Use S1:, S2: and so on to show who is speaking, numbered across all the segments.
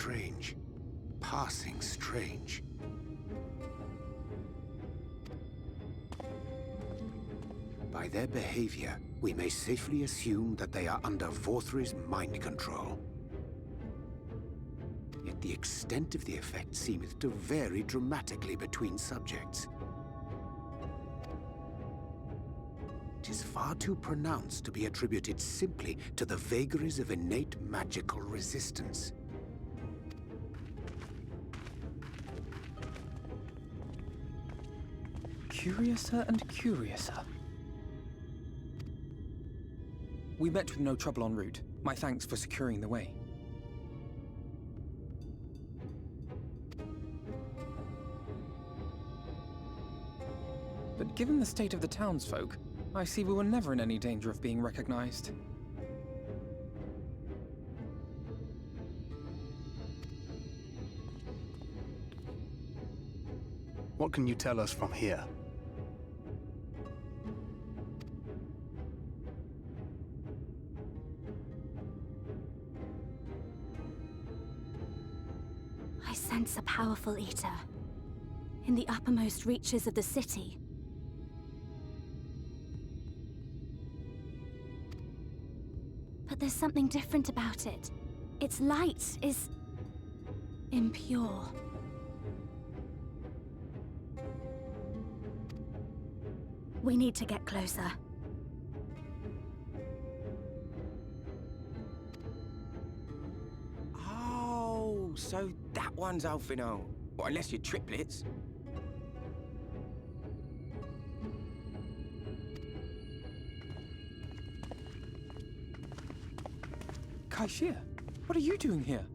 S1: strange. Passing strange. By their behavior, we may safely assume that they are under Vorthri's mind control. Yet the extent of the effect seemeth to vary dramatically between subjects. It is far too pronounced to be attributed simply to the vagaries of innate magical resistance.
S2: Curiouser and curiouser. We met with no trouble en route. My thanks for securing the way. But given the state of the townsfolk, I see we were never in any danger of being recognized.
S3: What can you tell us from here?
S4: I sense a powerful eater in the uppermost reaches of the city. But there's something different about it. Its light is impure. We need to get closer.
S5: Oh, so that one's Alphinaud. Well, unless you're triplets.
S2: Kaishir, what are you doing here?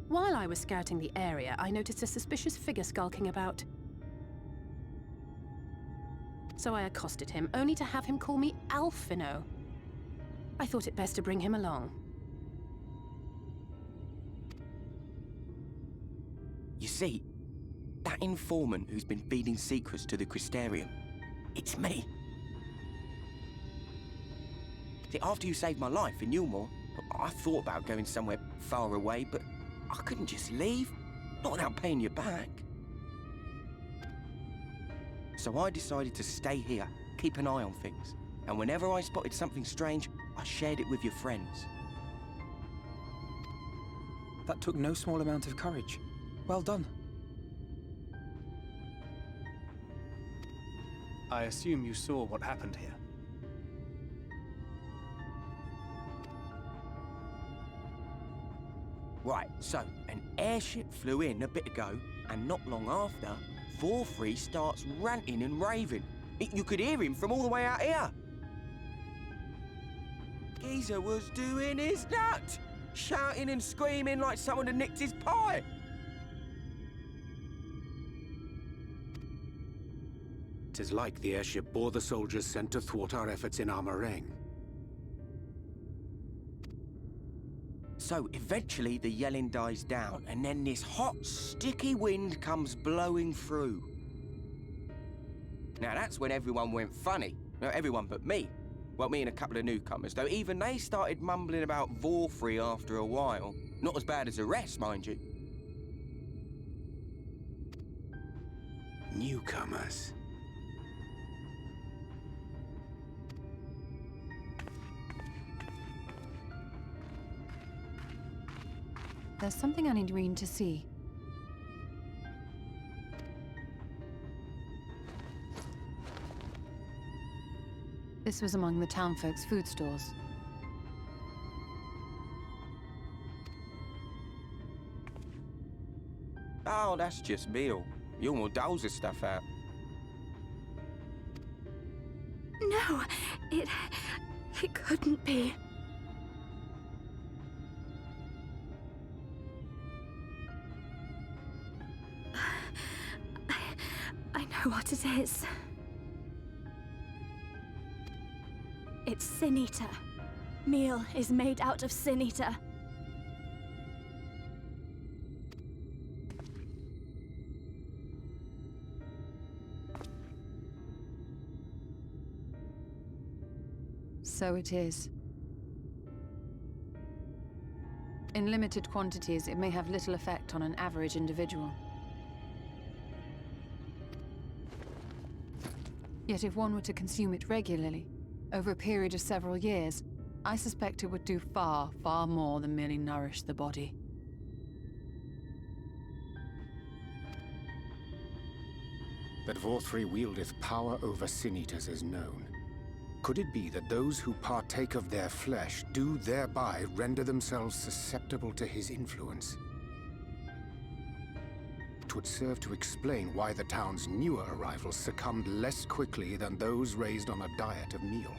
S6: While I was scouting the area, I noticed a suspicious figure skulking about. So I accosted him, only to have him call me Alphinaud. I thought it best to bring him along.
S5: You see, that informant who's been feeding secrets to the Crystarium, it's me. See, after you saved my life in Eulmore, I thought about going somewhere far away, but I couldn't just leave, not without paying you back. So I decided to stay here, keep an eye on things, and whenever I spotted something strange, I shared it with your friends.
S2: That took no small amount of courage. Well done.
S3: I assume you saw what happened here.
S5: Right, so an airship flew in a bit ago, and not long after, Vorthri starts ranting and raving. You could hear him from all the way out here. Geezer was doing his nut, shouting and screaming like someone had nicked his pie.
S1: Tis like the airship bore the soldiers sent to thwart our efforts in Armorang.
S5: So eventually the yelling dies down, and then this hot, sticky wind comes blowing through. Now that's when everyone went funny. No, everyone but me. Well, me and a couple of newcomers, though even they started mumbling about Vorthri after a while. Not as bad as the rest, mind you.
S1: Newcomers.
S7: There's something I need Reen to see. This was among the townfolk's food stores.
S5: Oh, that's just meal. Eulmore doles the stuff out.
S4: No, it couldn't be. I know what it is. It's Sin Eater. Meal is made out of Sin Eater.
S7: So it is. In limited quantities, it may have little effect on an average individual. Yet if one were to consume it regularly, over a period of several years, I suspect it would do far, far more than merely nourish the body.
S1: That Vorthri wieldeth power over sin-eaters is known. Could it be that those who partake of their flesh do thereby render themselves susceptible to his influence? It would serve to explain why the town's newer arrivals succumbed less quickly than those raised on a diet of meal.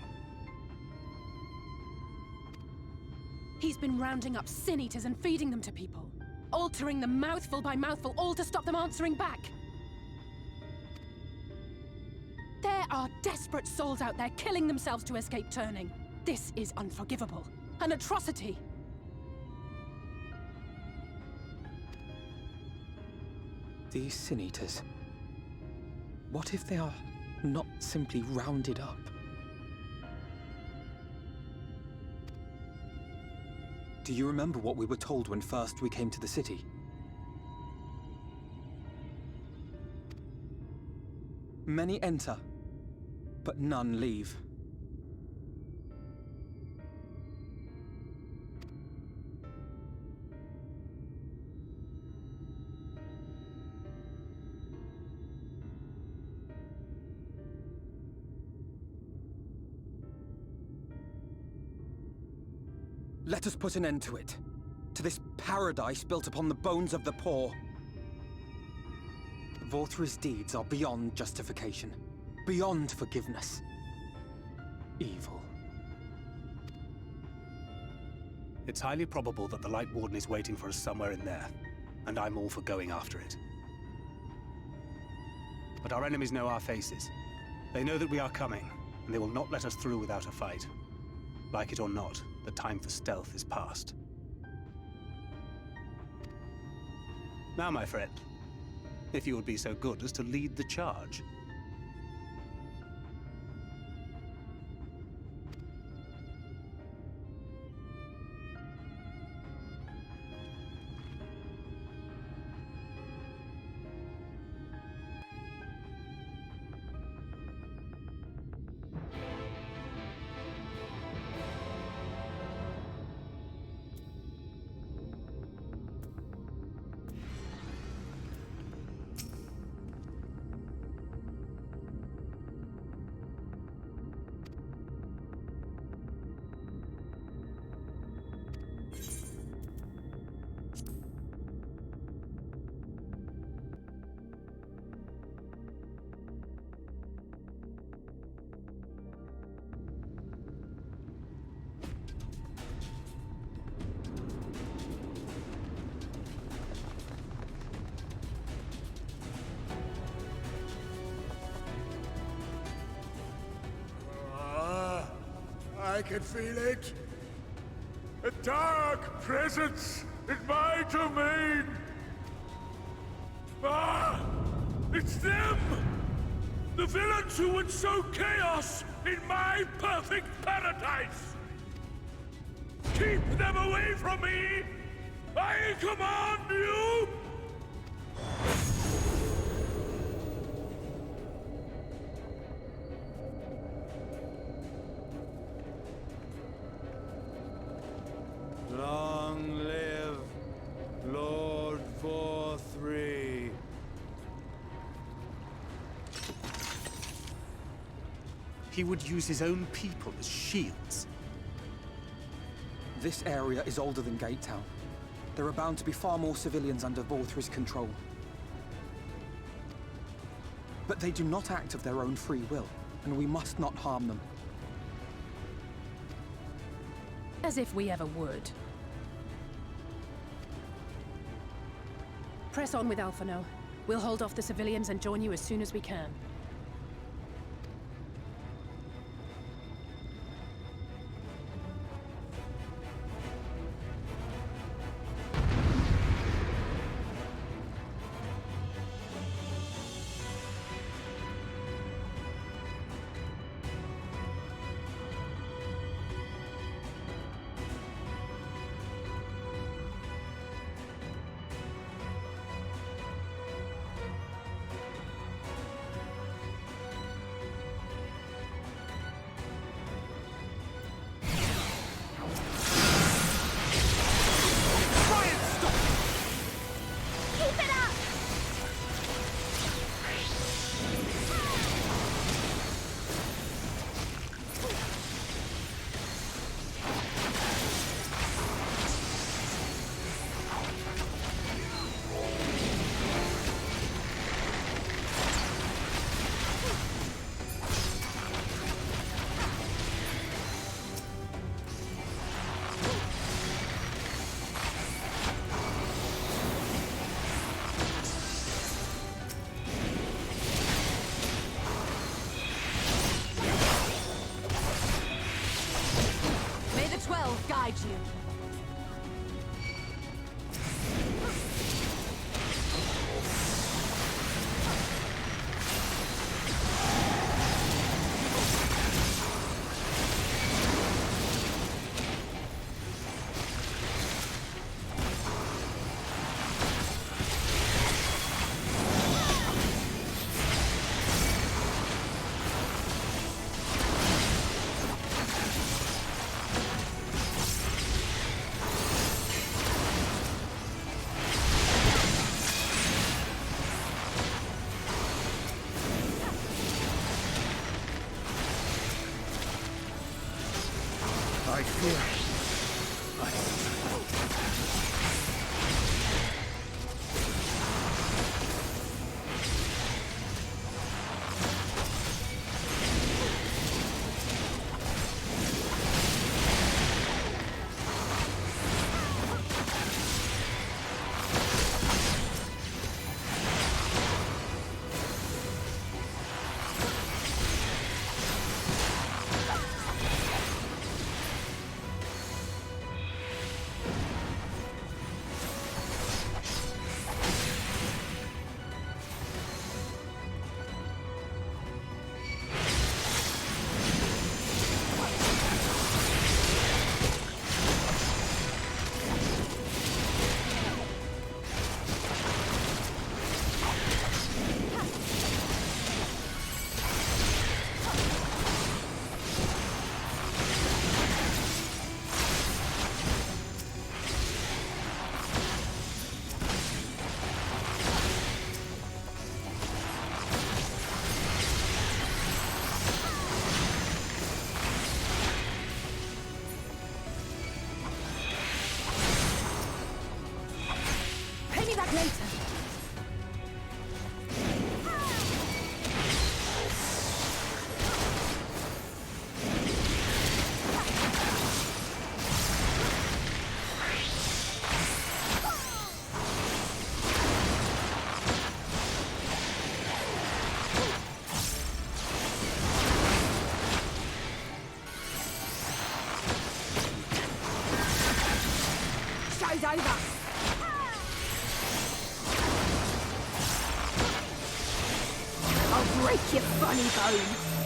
S6: He's been rounding up sin-eaters and feeding them to people. Altering them mouthful by mouthful, all to stop them answering back. There are desperate souls out there killing themselves to escape turning. This is unforgivable. An atrocity.
S2: These sin-eaters. What if they are not simply rounded up? Do you remember what we were told when first we came to the city? Many enter, but none leave. Let us put an end to it. To this paradise built upon the bones of the poor. Vorthri's deeds are beyond justification, beyond forgiveness. Evil.
S3: It's highly probable that the Light Warden is waiting for us somewhere in there, and I'm all for going after it. But our enemies know our faces. They know that we are coming, and they will not let us through without a fight. Like it or not, the time for stealth is past. Now, my friend, if you would be so good as to lead the charge.
S8: I can feel it. A dark presence in my domain. Ah! It's them! The villains who would sow chaos in my perfect paradise! Keep them away from me! I command you!
S9: Long live Lord Vorthri.
S3: He would use his own people as shields.
S2: This area is older than Gatetown. There are bound to be far more civilians under Vorthri's control. But they do not act of their own free will, and we must not harm them.
S6: As if we ever would. Press on with Alphinaud. We'll hold off the civilians and join you as soon as we can.
S9: I fear.
S4: Break your funny bones!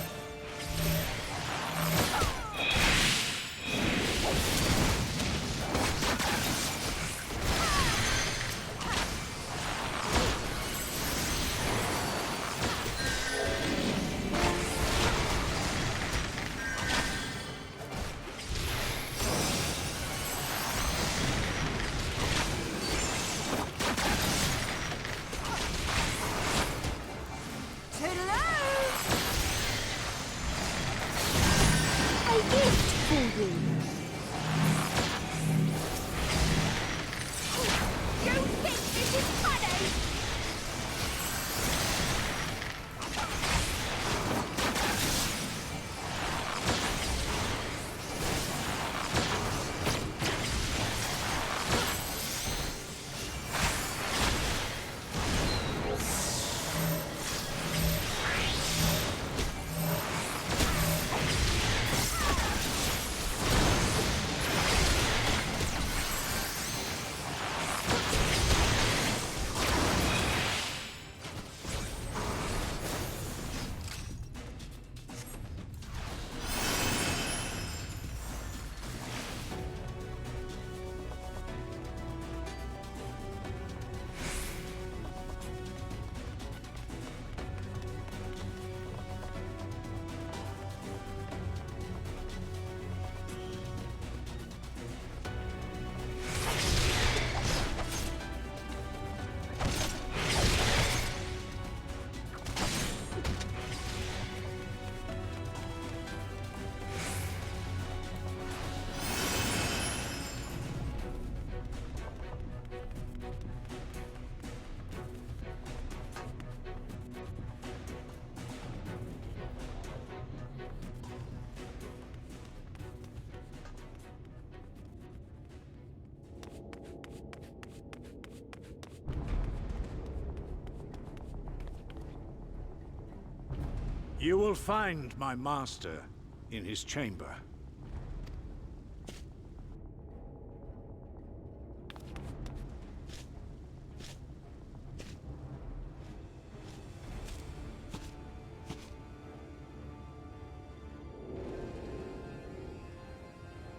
S9: You will find my master in his chamber.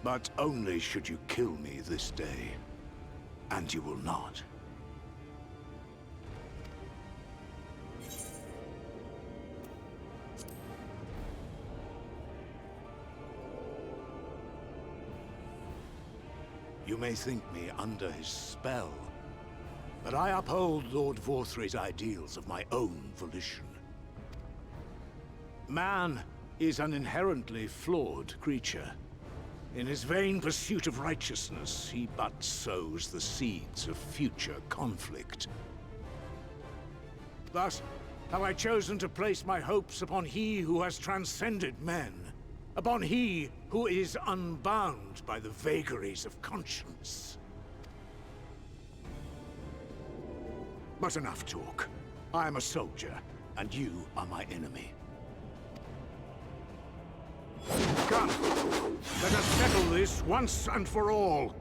S9: But only should you kill me this day. And you will not. You may think me under his spell, but I uphold Lord Vorthry's ideals of my own volition. Man is an inherently flawed creature, In his vain pursuit of righteousness, he but sows the seeds of future conflict. Thus, have I chosen to place my hopes upon he who has transcended men, upon he who is unbound by the vagaries of conscience. But enough talk. I am a soldier, and you are my enemy. Come, let us settle this once and for all.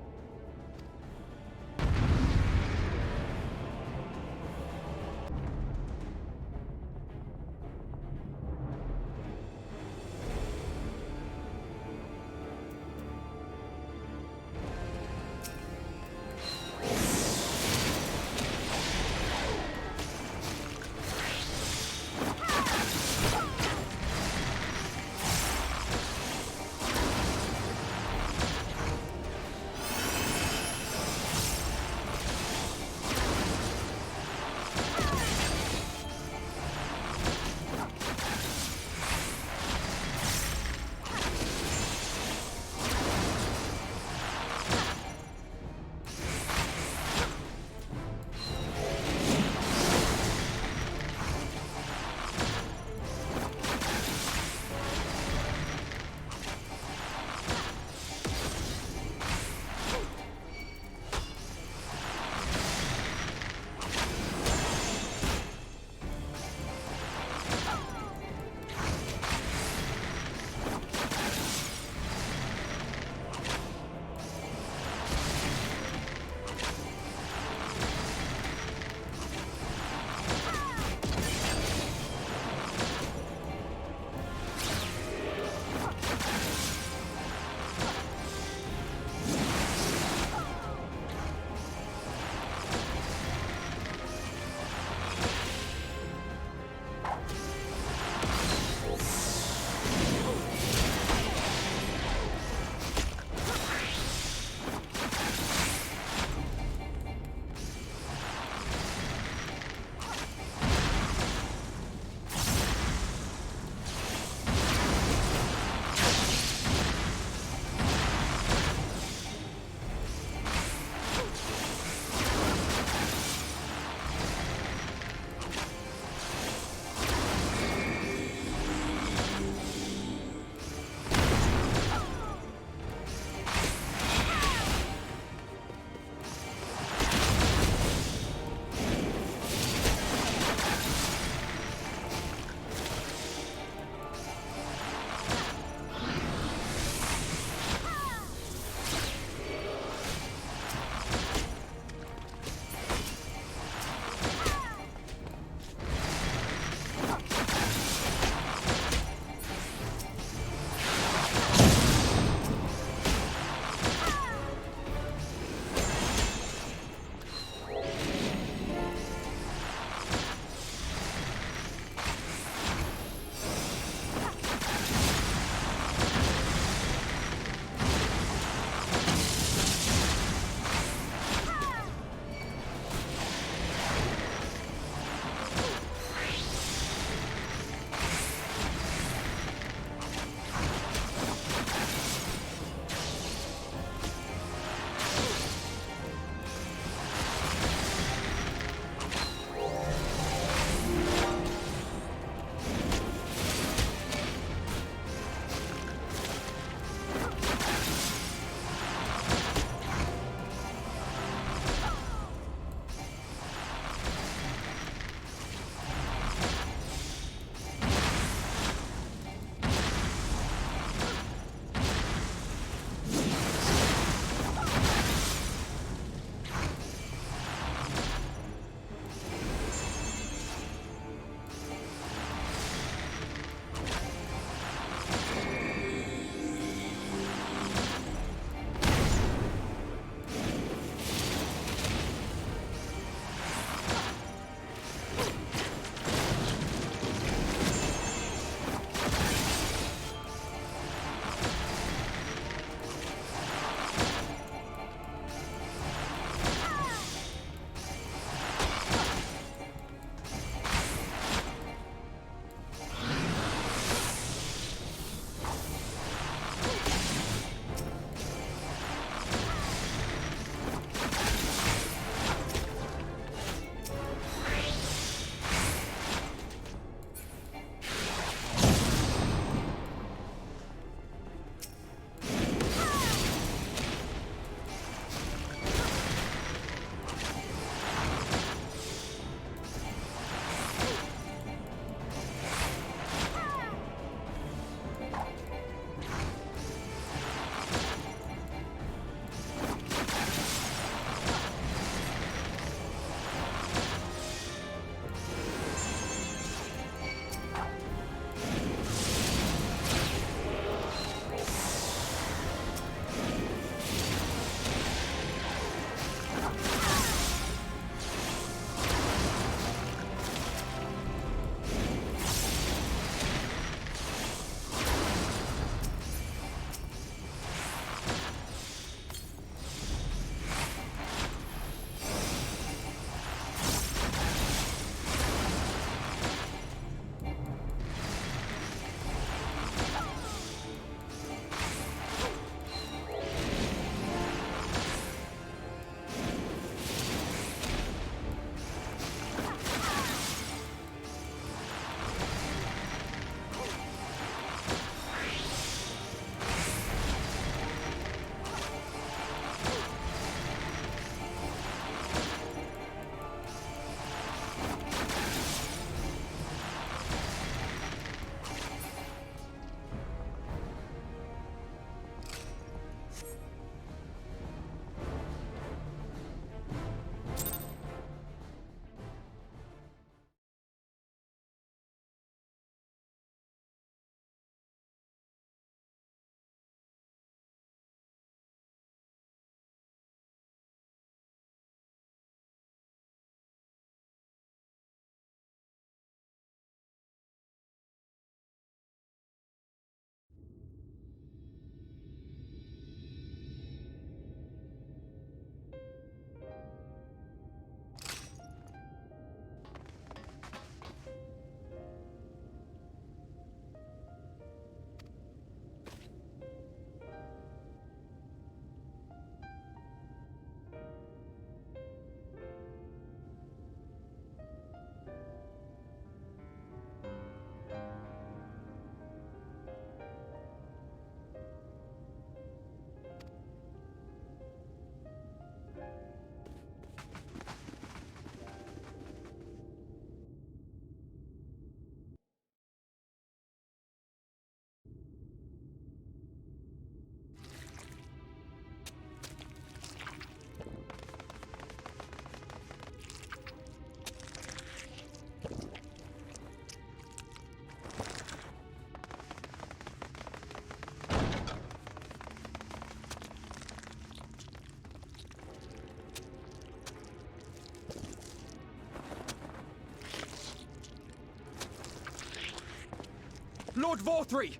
S2: Lord Vorthry!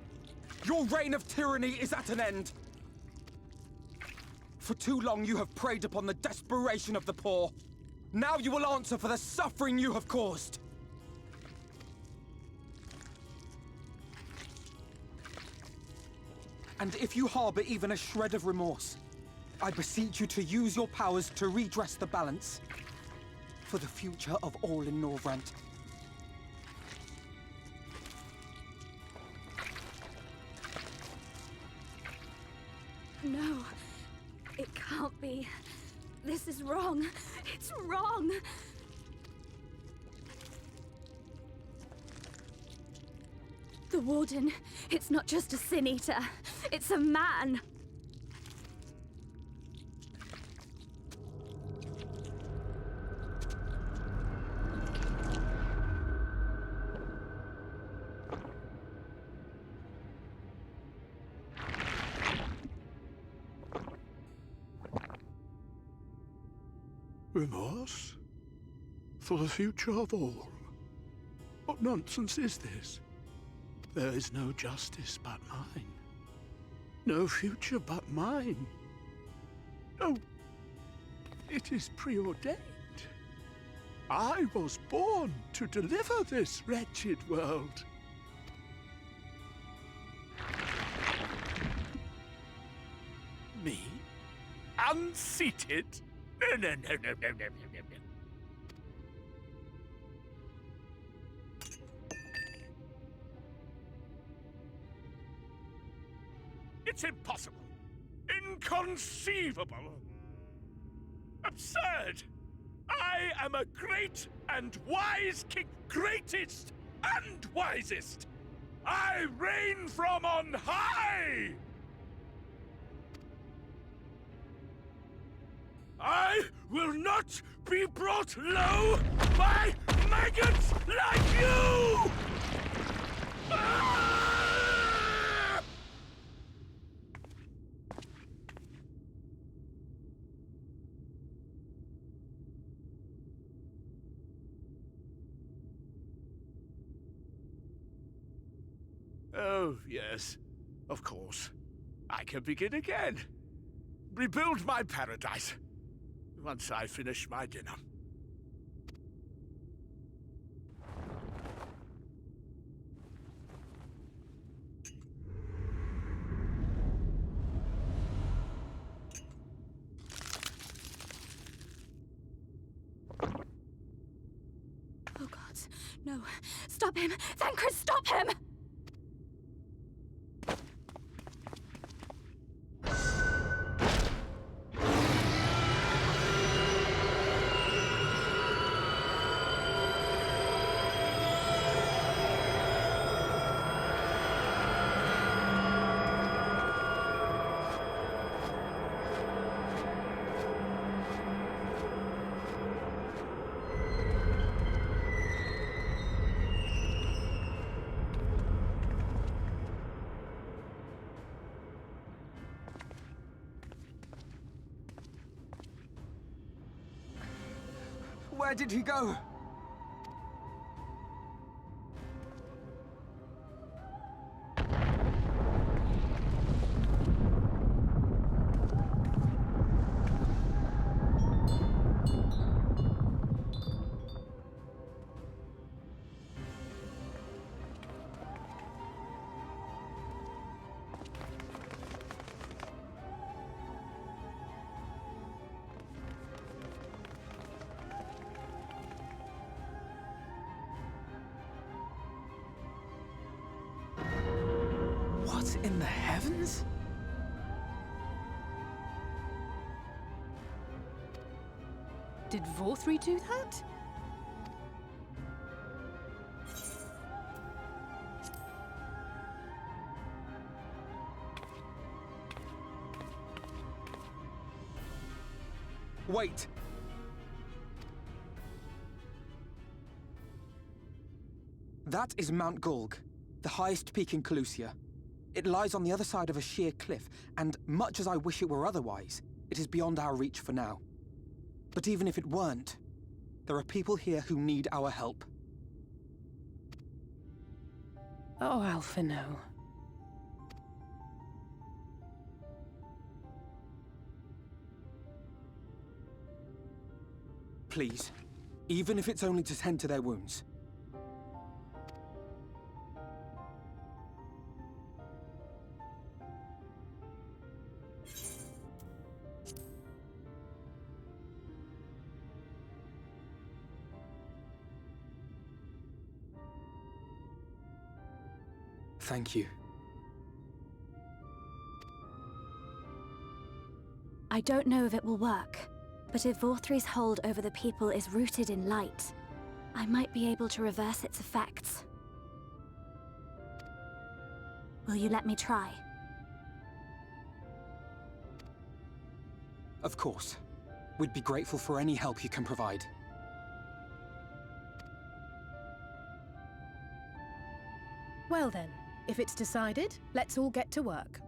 S2: Your reign of tyranny is at an end! For too long you have preyed upon the desperation of the poor. Now you will answer for the suffering you have caused! And if you harbor even a shred of remorse, I beseech you to use your powers to redress the balance for the future of all in Norvrant.
S4: No, it can't be. This is wrong. It's wrong. The Warden, it's not just a Sin Eater. It's a man.
S9: Remorse? For the future of all? What nonsense is this? There is no justice but mine. No future but mine. No, it is preordained. I was born to deliver this wretched world. Me? Unseated? No. It's impossible. Inconceivable. Absurd. I am a great and wise king. Greatest and wisest. I reign from on high. I will not be brought low by maggots like you! Ah! Oh, yes. Of course. I can begin again. Rebuild my paradise. Once I finish my dinner.
S4: Oh God, no. Stop him! Thancred, stop him!
S2: Where did he go? What in the heavens?
S6: Did Vorthry do that?
S2: Wait! That is Mount Golg, the highest peak in Calusia. It lies on the other side of a sheer cliff, and much as I wish it were otherwise, it is beyond our reach for now. But even if it weren't, there are people here who need our help.
S6: Oh, Alphinaud.
S2: Please, even if it's only to tend to their wounds. Thank you.
S4: I don't know if it will work, but if Vorthri's hold over the people is rooted in light, I might be able to reverse its effects. Will you let me try?
S2: Of course. We'd be grateful for any help you can provide.
S6: Well then, if it's decided, let's all get to work.